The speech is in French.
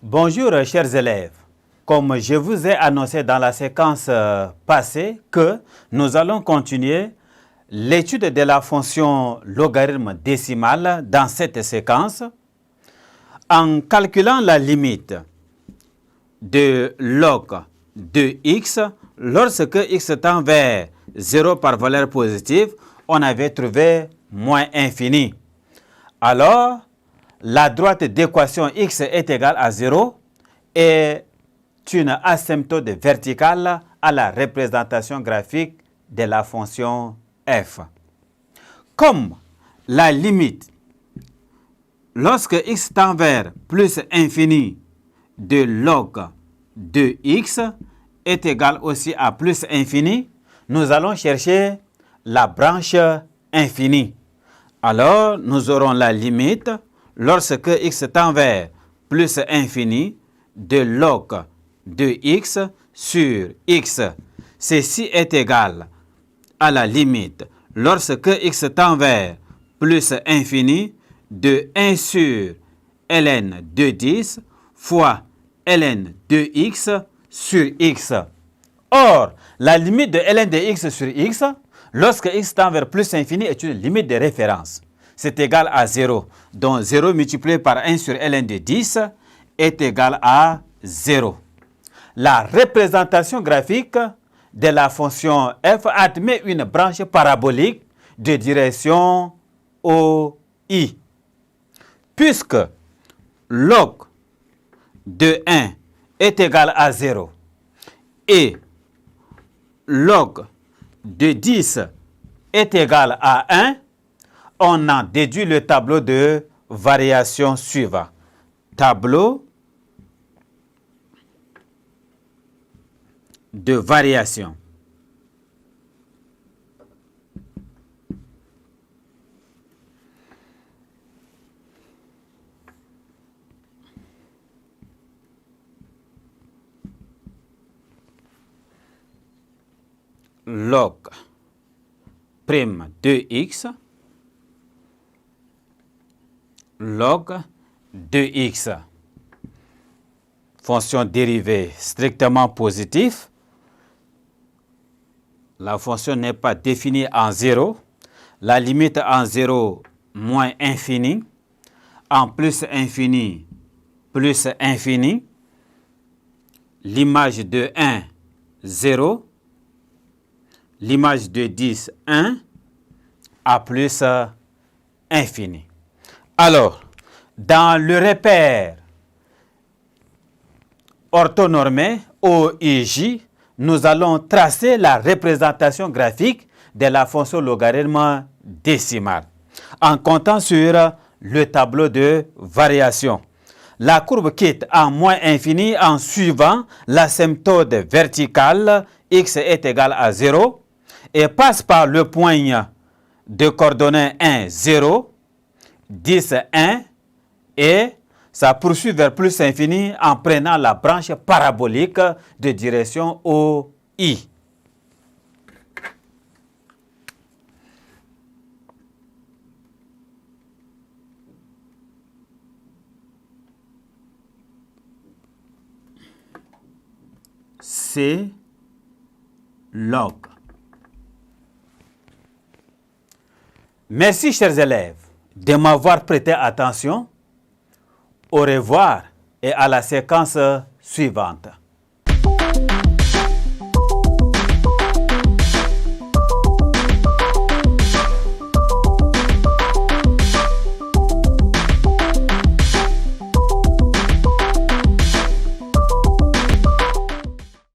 Bonjour chers élèves, comme je vous ai annoncé dans la séquence passée que nous allons continuer l'étude de la fonction logarithme décimal dans cette séquence en calculant la limite de log de x lorsque x tend vers 0 par valeur positive, on avait trouvé moins infini. Alors, la droite d'équation x est égale à 0 est une asymptote verticale à la représentation graphique de la fonction f. Comme la limite, lorsque x tend vers plus infini de log de x est égale aussi à plus infini, nous allons chercher la branche infinie. Alors, nous aurons la limite lorsque x tend vers plus infini de log de x sur x. Ceci est égal à la limite lorsque x tend vers plus infini de 1 sur ln de 10 fois ln de x sur x. Or, la limite de ln de x sur x, lorsque x tend vers plus infini, est une limite de référence. C'est égal à 0. Donc 0 multiplié par 1 sur ln de 10 est égal à 0. La représentation graphique de la fonction f admet une branche parabolique de direction OI. Puisque log de 1 est égal à 0 et log de 10 est égal à 1, on en déduit le tableau de variation suivant. Tableau de variation. Log prime de x log de x. Fonction dérivée strictement positive. La fonction n'est pas définie en 0. La limite en 0 moins infini. En plus infini plus infini. L'image de 1, 0. L'image de 10, 1. À plus infini. Alors, dans le repère orthonormé OIJ, nous allons tracer la représentation graphique de la fonction logarithme décimale en comptant sur le tableau de variation. La courbe quitte en moins infini en suivant l'asymptote verticale x est égal à 0 et passe par le point de coordonnées 1, 0, 10, 1 et ça poursuit vers plus infini en prenant la branche parabolique de direction OI. C'est log. Merci chers élèves de m'avoir prêté attention. Au revoir et à la séquence suivante.